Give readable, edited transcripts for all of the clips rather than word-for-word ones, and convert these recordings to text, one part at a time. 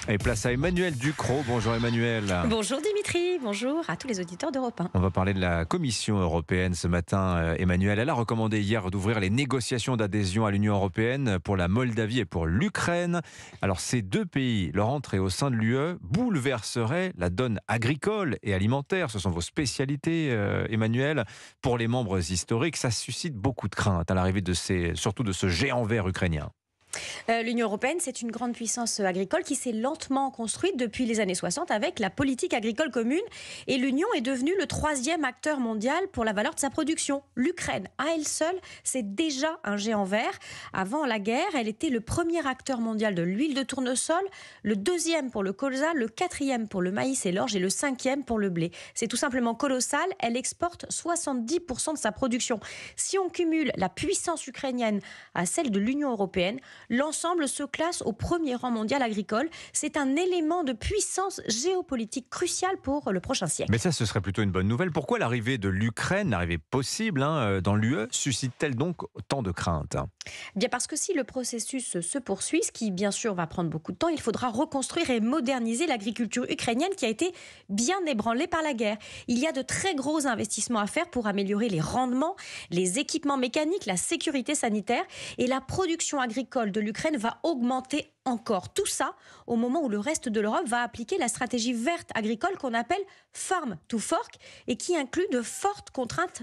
Et place à Emmanuel Ducrot. Bonjour Emmanuel. Bonjour Dimitri, bonjour à tous les auditeurs d'Europe 1. On va parler de la Commission européenne ce matin. Emmanuel, elle a recommandé hier d'ouvrir les négociations d'adhésion à l'Union européenne pour la Moldavie et pour l'Ukraine. Alors ces deux pays, leur entrée au sein de l'UE bouleverserait la donne agricole et alimentaire. Ce sont vos spécialités, Emmanuel. Pour les membres historiques, ça suscite beaucoup de craintes à l'arrivée surtout de ce géant vert ukrainien. L'Union européenne, c'est une grande puissance agricole qui s'est lentement construite depuis les années 60 avec la politique agricole commune. Et l'Union est devenue le troisième acteur mondial pour la valeur de sa production. L'Ukraine, à elle seule, c'est déjà un géant vert. Avant la guerre, elle était le premier acteur mondial de l'huile de tournesol, le deuxième pour le colza, le quatrième pour le maïs et l'orge et le cinquième pour le blé. C'est tout simplement colossal. Elle exporte 70% de sa production. Si on cumule la puissance ukrainienne à celle de l'Union européenne, l'ensemble se classe au premier rang mondial agricole. C'est un élément de puissance géopolitique crucial pour le prochain siècle. Mais ça, ce serait plutôt une bonne nouvelle. Pourquoi l'arrivée de l'Ukraine, l'arrivée possible dans l'UE, suscite-t-elle donc tant de craintes ? Bien parce que si le processus se poursuit, ce qui bien sûr va prendre beaucoup de temps, il faudra reconstruire et moderniser l'agriculture ukrainienne qui a été bien ébranlée par la guerre. Il y a de très gros investissements à faire pour améliorer les rendements, les équipements mécaniques, la sécurité sanitaire et la production agricole de l'Ukraine va augmenter encore. Tout ça au moment où le reste de l'Europe va appliquer la stratégie verte agricole qu'on appelle Farm to Fork et qui inclut de fortes contraintes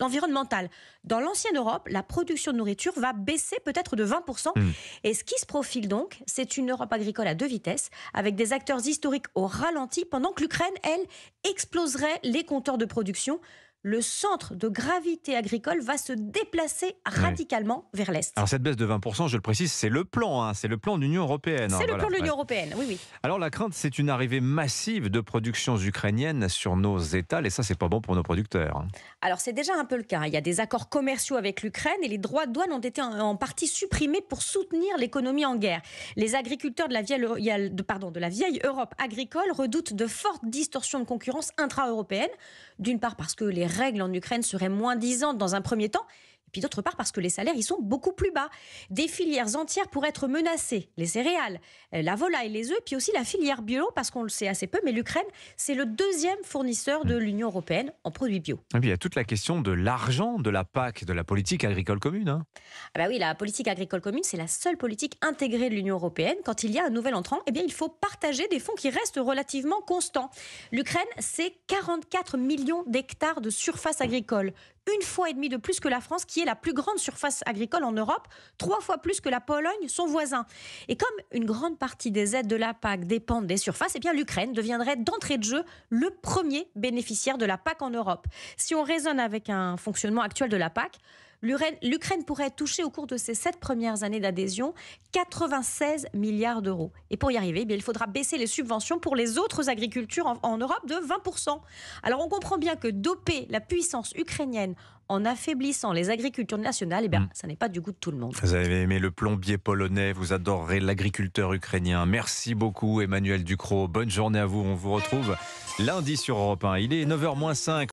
environnementales. Dans l'ancienne Europe, la production de nourriture va baisser peut-être de 20%. Et ce qui se profile donc, c'est une Europe agricole à deux vitesses avec des acteurs historiques au ralenti pendant que l'Ukraine, elle, exploserait les compteurs de production. Le centre de gravité agricole va se déplacer radicalement vers l'Est. Alors cette baisse de 20%, je le précise, c'est le plan, c'est le plan de l'Union européenne. C'est le plan de l'Union européenne, oui. Alors la crainte, c'est une arrivée massive de productions ukrainiennes sur nos étals, et ça, c'est pas bon pour nos producteurs. Alors c'est déjà un peu le cas. Il y a des accords commerciaux avec l'Ukraine et les droits de douane ont été en partie supprimés pour soutenir l'économie en guerre. Les agriculteurs de la vieille Europe agricole redoutent de fortes distorsions de concurrence intra-européenne. D'une part parce que les règles en Ukraine seraient moins disantes dans un premier temps, et puis d'autre part parce que les salaires y sont beaucoup plus bas. Des filières entières pourraient être menacées, les céréales, la volaille, les œufs, puis aussi la filière bio, parce qu'on le sait assez peu, mais l'Ukraine, c'est le deuxième fournisseur de l'Union européenne en produits bio. Et puis il y a toute la question de l'argent de la PAC, de la politique agricole commune. Oui, la politique agricole commune, c'est la seule politique intégrée de l'Union européenne. Quand il y a un nouvel entrant, il faut partager des fonds qui restent relativement constants. L'Ukraine, c'est 44 millions d'hectares de surface agricole. 1,5 fois de plus que la France, qui est la plus grande surface agricole en Europe, 3 fois plus que la Pologne, son voisin. Et comme une grande partie des aides de la PAC dépendent des surfaces, l'Ukraine deviendrait d'entrée de jeu le premier bénéficiaire de la PAC en Europe. Si on raisonne avec un fonctionnement actuel de la PAC, l'Ukraine pourrait toucher au cours de ses 7 premières années d'adhésion 96 milliards d'euros. Et pour y arriver, il faudra baisser les subventions pour les autres agricultures en Europe de 20%. Alors on comprend bien que doper la puissance ukrainienne en affaiblissant les agricultures nationales, ça n'est pas du goût de tout le monde. Vous avez aimé le plombier polonais, vous adorerez l'agriculteur ukrainien. Merci beaucoup Emmanuel Ducrot, bonne journée à vous. On vous retrouve lundi sur Europe 1. Il est 9h moins 5.